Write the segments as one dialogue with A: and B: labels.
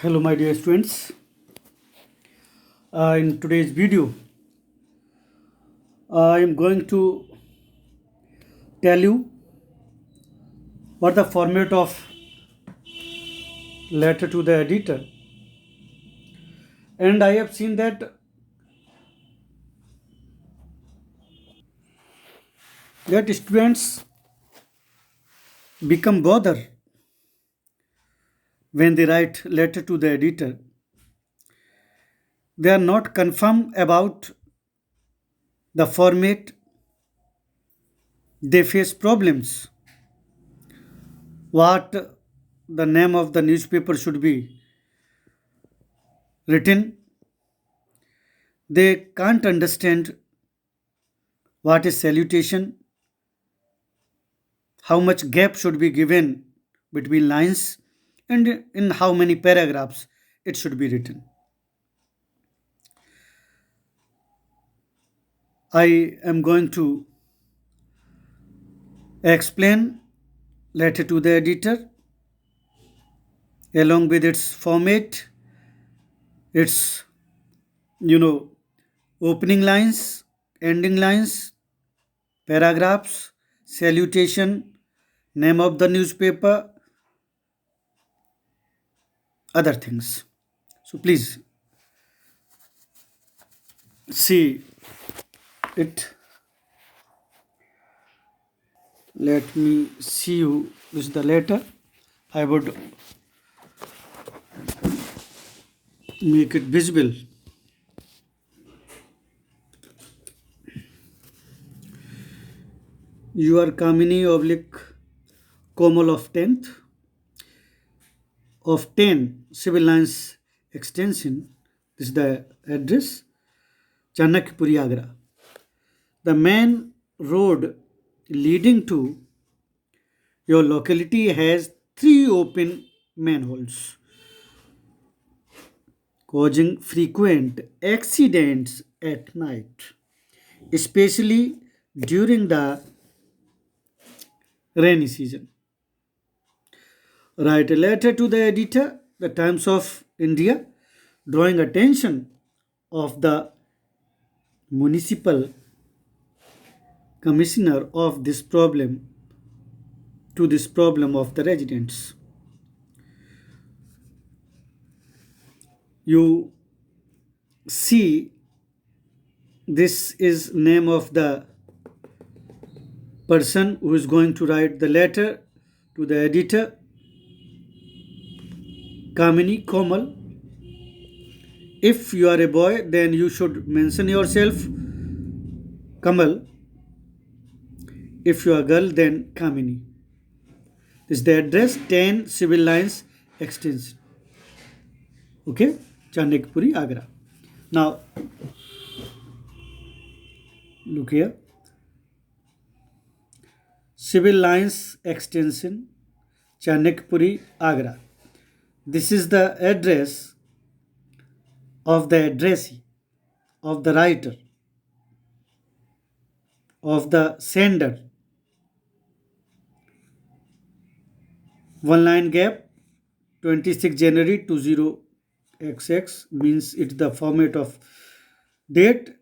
A: Hello, my dear students. In today's video, I am going to tell you what the format of letter to the editor. And I have seen that students become bother when they write letter to the editor. They are not confirmed about the format. They face problems. What the name of the newspaper should be written. They can't understand what is salutation, how much gap should be given between lines, and in how many paragraphs it should be written. I am going to explain letter to the editor along with its format, its opening lines, ending lines, paragraphs, salutation, name of the newspaper, other things. So please see it. Let me see you with the letter. I would make it visible. You are Kamini oblique Komal of 10th of 10 civil lines extension. This is the address, Chanakpuri, Agra. The main road leading to your locality has 3 open manholes, causing frequent accidents at night, especially during the rainy season. Write a letter to the editor, the Times of India, drawing attention of the municipal commissioner of this problem to this problem of the residents. You see, this is name of the person who is going to write the letter to the editor, Kamini Komal. If you are a boy, then you should mention yourself, Kamal. If you are a girl, then Kamini. This is the address, 10 civil lines extension. Okay, Chanakpuri, Agra. Now, look here. Civil lines extension, Chanakpuri, Agra. This is the address of the addressee, of the writer, of the sender. One line gap, 26 January 20XX means it's the format of date.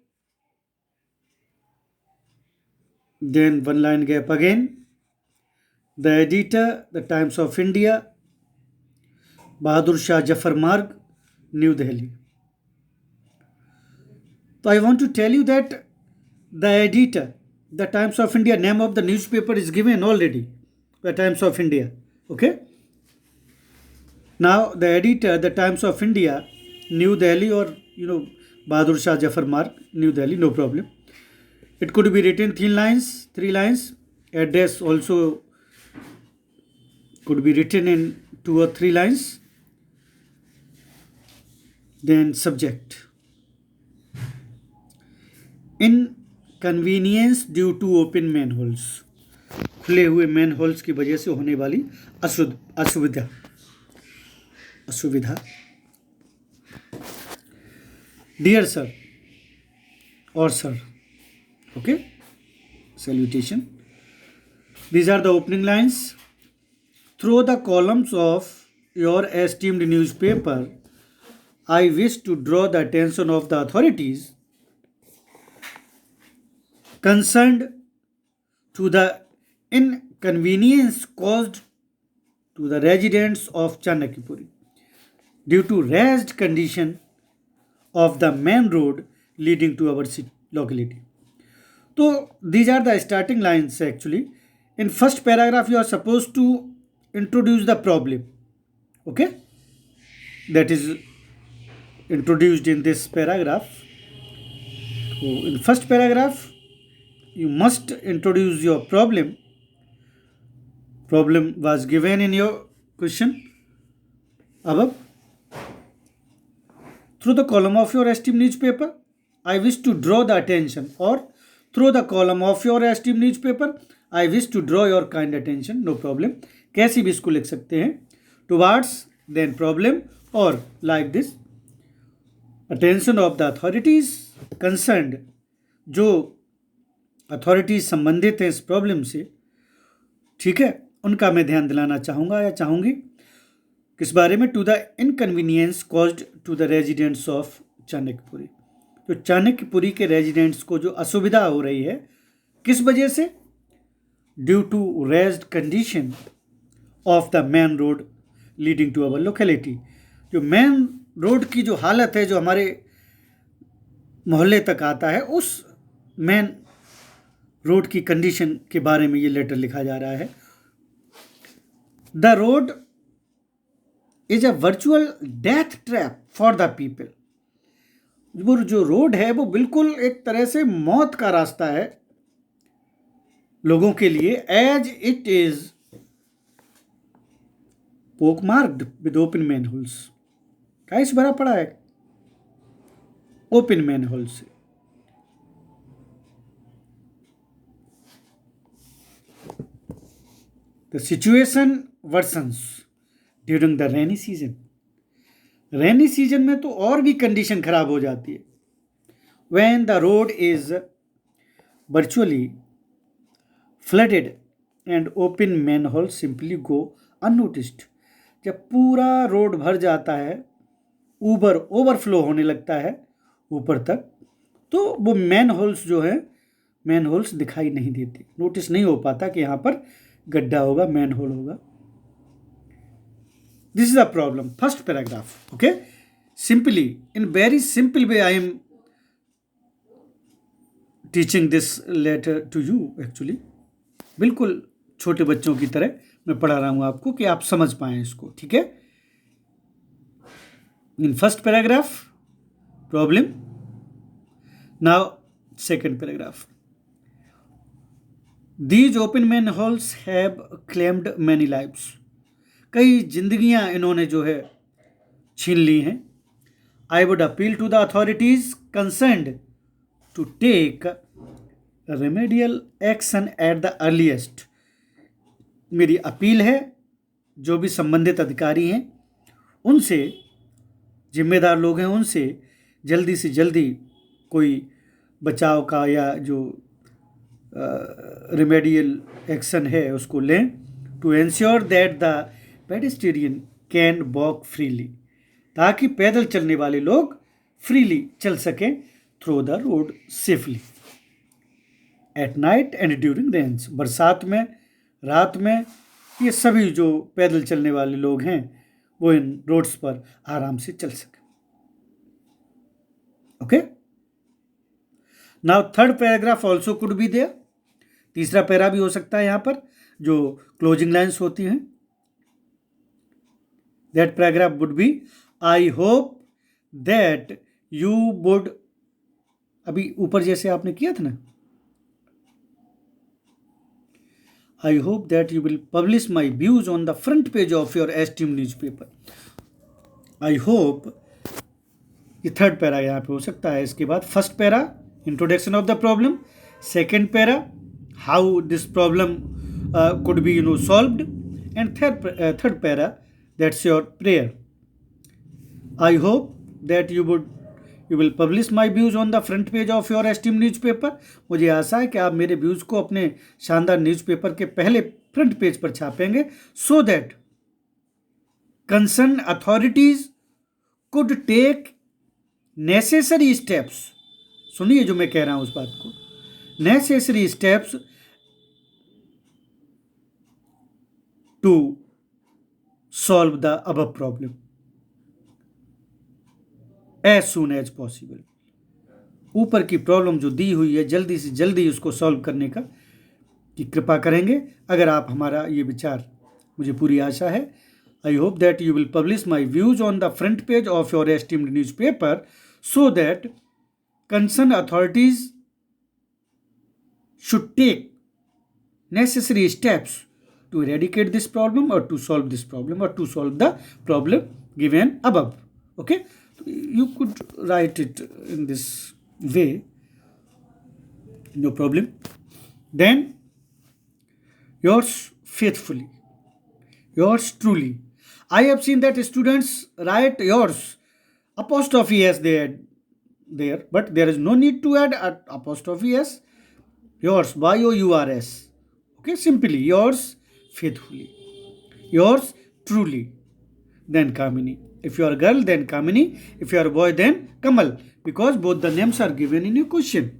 A: Then one line gap again. The editor, the Times of India, Bahadur Shah Jafar Marg, New Delhi. So I want to tell you that the editor, the Times of India, name of the newspaper is given already. The Times of India. Okay. Now the editor, the Times of India, New Delhi, or Bahadur Shah Jafar Marg, New Delhi, no problem. It could be written three lines. Address also could be written in 2 or 3 lines. Then subject. Inconvenience due to open manholes. खुले हुए man holes की वजह से होने वाली असुविधा dear sir or sir. Okay, salutation. These are the opening lines. Through the columns of your esteemed newspaper, I wish to draw the attention of the authorities concerned to the inconvenience caused to the residents of Chanakyapuri due to raised condition of the main road leading to our locality. So these are the starting lines actually. In first paragraph, you are supposed to introduce the problem. Okay, that is introduced in this paragraph. So in first paragraph, you must introduce your problem. Problem was given in your question. Above, through the column of your esteemed newspaper, I wish to draw the attention, or through the column of your esteemed newspaper, I wish to draw your kind attention. No problem. कैसी भी इसको लिख सकते हैं. Towards, then problem, or like this. Attention of the authorities concerned. जो authorities संबंधित हैं इस प्रॉब्लम से, ठीक है, उनका मैं ध्यान दिलाना चाहूँगा या चाहूँगी. किस बारे में? To the inconvenience caused to the residents of Chanakyapuri. तो चाणक्यपुरी के रेजिडेंट्स को जो असुविधा हो रही है, किस वजह से? Due to raised condition of the main road leading to our locality. जो मेन रोड की जो हालत है, जो हमारे मोहल्ले तक आता है, उस मेन रोड की कंडीशन के बारे में ये लेटर लिखा जा रहा है. The road is a virtual death trap for the people. वो जो रोड है वो बिल्कुल एक तरह से मौत का रास्ता है लोगों के लिए. As it is pockmarked with open manholes. क्या इस भरा पड़ा है? ओपन मैन होल से. The situation worsens during the rainy season. Rainy season में तो और भी कंडीशन खराब हो जाती है. When the road is virtually flooded and open manholes simply go unnoticed. जब पूरा रोड भर जाता है, ओवरफ्लो होने लगता है ऊपर तक, तो वो मैन होल्स जो है, मैन होल्स दिखाई नहीं देते, नोटिस नहीं हो पाता कि यहाँ पर गड्ढा होगा, मैन होल होगा. This is a problem. First paragraph. Okay, simply, in very simple way I am teaching this letter to you. Actually बिल्कुल छोटे बच्चों की तरह मैं पढ़ा रहा हूँ आपको कि आप समझ पाएँ इसको. ठीक है. In first paragraph problem. Now second paragraph. These open manholes have claimed many lives. कई जिंदगियां इन्होंने जो है छीन ली हैं. I would appeal to the authorities concerned to take remedial action at the earliest. मेरी अपील है जो भी संबंधित अधिकारी हैं उनसे, जिम्मेदार लोग हैं उनसे, जल्दी से जल्दी कोई बचाव का या जो रिमेडियल एक्शन है उसको लें. To ensure that the pedestrian can walk freely. ताकि पैदल चलने वाले लोग फ्रीली चल सकें through the road safely. At night and during rains. बरसात में, रात में, ये सभी जो पैदल चलने वाले लोग हैं वो इन रोड्स पर आराम से चल सकें. Okay. Now third paragraph also could be there. तीसरा पैरा भी हो सकता है यहाँ पर, जो क्लोजिंग लाइन्स होती हैं. That paragraph would be, I hope that you would. अभी ऊपर जैसे आपने किया था ना, I hope that you will publish my views on the front page of your esteemed newspaper. I hope, ये थर्ड पैरा यहाँ पे हो सकता है. इसके बाद first para, introduction of the problem. Second para, how this problem could be solved, and third para, that's your prayer. I hope that you will publish my views on the front page of your esteemed newspaper. मुझे आशा है कि आप मेरे views को अपने शानदार newspaper के पहले फ्रंट पेज पर छापेंगे, so that concerned authorities could take necessary steps. सुनिए जो मैं कह रहा हूं उस बात को, necessary steps to solve the above problem as soon as possible. ऊपर की प्रॉब्लम जो दी हुई है जल्दी से जल्दी उसको सॉल्व करने का की कृपा करेंगे अगर आप हमारा ये विचार, मुझे पूरी आशा है. I hope that you will publish my views on the front page of your esteemed newspaper so that concerned authorities should take necessary steps to eradicate this problem or to solve this problem or to solve the problem given above. Okay, you could write it in this way, no problem. Then yours faithfully, yours truly. I have seen that students write yours apostrophe s there, but there is no need to add apostrophe s. Yours, yours. Okay, simply yours faithfully, yours truly, then Kamini. If you are a girl, then Kamini. If you are a boy, then Kamal, because both the names are given in your question.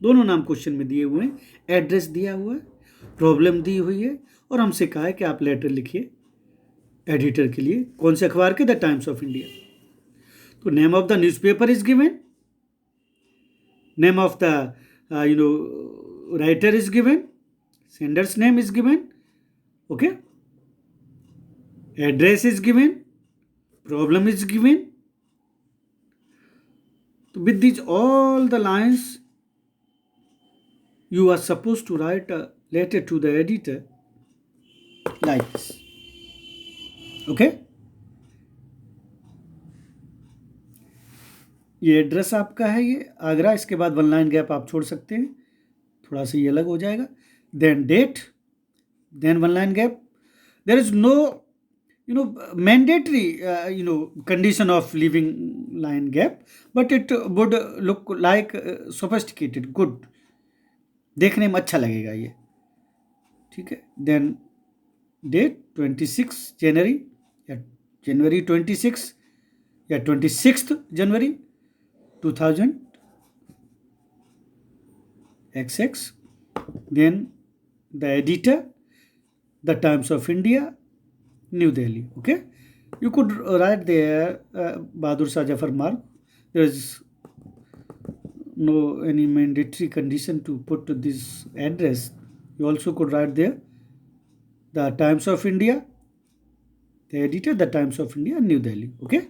A: दोनों नाम question में दिए हुए हैं, address दिया हुआ है, problem दी हुई है और हमसे कहा है कि आप लेटर लिखिए एडिटर के लिए. कौन से अखबार के? The Times of India. तो name of the newspaper is given, name of the writer is given, sender's name is given. Okay, address is given, problem is given. तो with this all the lines you are supposed to write a letter to the editor like this. Okay, ये address आपका है, ये आगरा. इसके बाद one line gap आप छोड़ सकते हैं, थोड़ा सा ये अलग हो जाएगा. Then date, then one line gap. There is no mandatory condition of leaving line gap, but it would look like sophisticated, good, देखने में अच्छा लगेगा ये. ठीक है. देन डेट 26 जनवरी या जनवरी 26 या 26 January 2000 XX. Then the editor, the Times of India, New Delhi. Okay, you could write there Bahadur Shah Zafar Marg. There is no any mandatory condition to put this address. You also could write there the Times of India, the editor, the Times of India, New Delhi. Okay,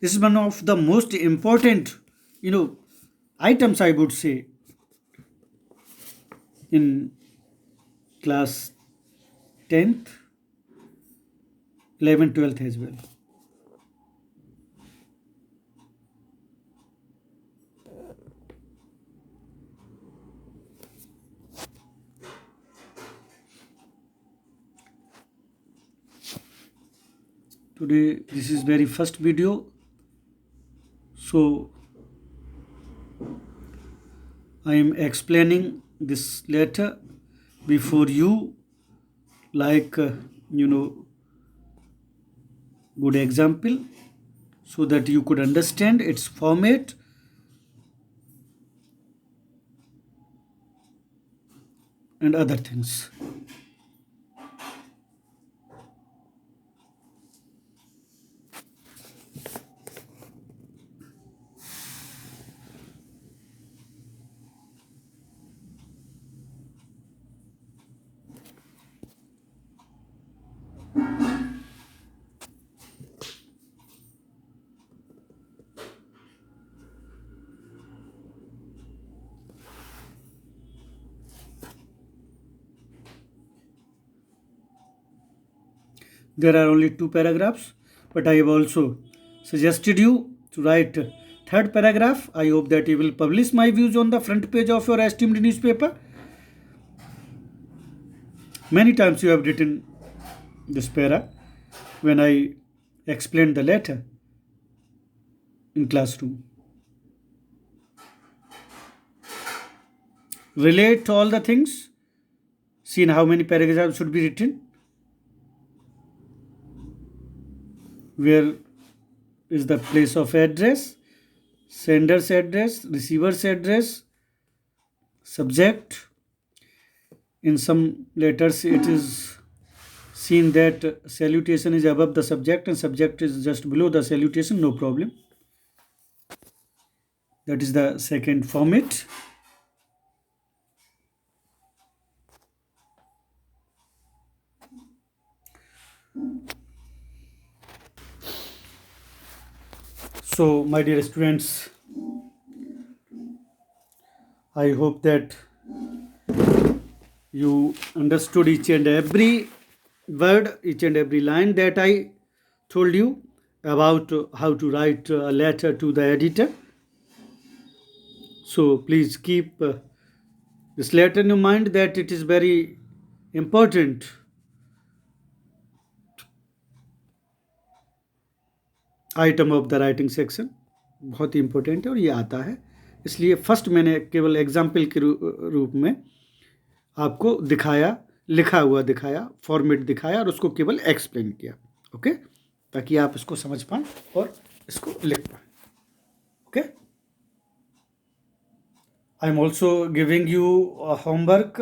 A: this is one of the most important items, I would say, in class 10th, 11th, 12th as well. Today this is very first video, so I am explaining this letter before you, like good example, so that you could understand its format and other things. There are only 2 paragraphs, but I have also suggested you to write third paragraph. I hope that you will publish my views on the front page of your esteemed newspaper. Many times you have written this para when I explained the letter in classroom. relate all the things. See how many paragraphs should be written. Where is the place of address, sender's address, receiver's address, subject. In some letters it is seen that salutation is above the subject and subject is just below the salutation. No problem. That is the second format. So my dear students, I hope that you understood each and every word, each and every line that I told you about how to write a letter to the editor. So please keep this letter in your mind that it is very important item of the writing section, बहुत ही important है और ये आता है, इसलिए first मैंने केवल example के रूप में आपको दिखाया, लिखा हुआ दिखाया, फॉर्मेट दिखाया और उसको केवल एक्सप्लेन किया. ओके, ताकि आप इसको समझ पाएँ और इसको लिख पाएँ. Okay, I am also giving you homework.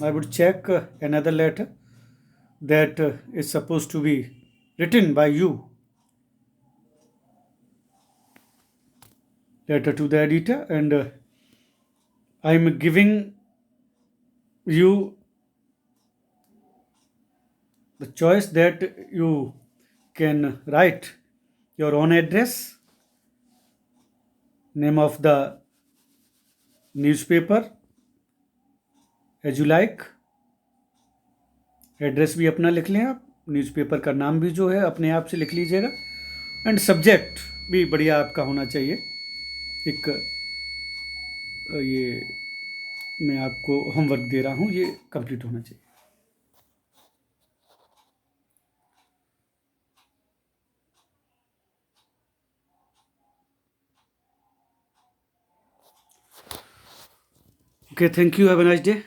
A: I would check another letter that is supposed to be written by you. Letter to the editor, and I am giving you the choice that you can write your own address, name of the newspaper as you like. Address भी अपना लिख लें आप, newspaper का नाम भी जो है अपने आप से लिख लीजिएगा, एंड सब्जेक्ट भी बढ़िया आपका होना चाहिए. एक ये मैं आपको होमवर्क दे रहा हूँ, ये कंप्लीट होना चाहिए. Okay, thank you. Have a nice day.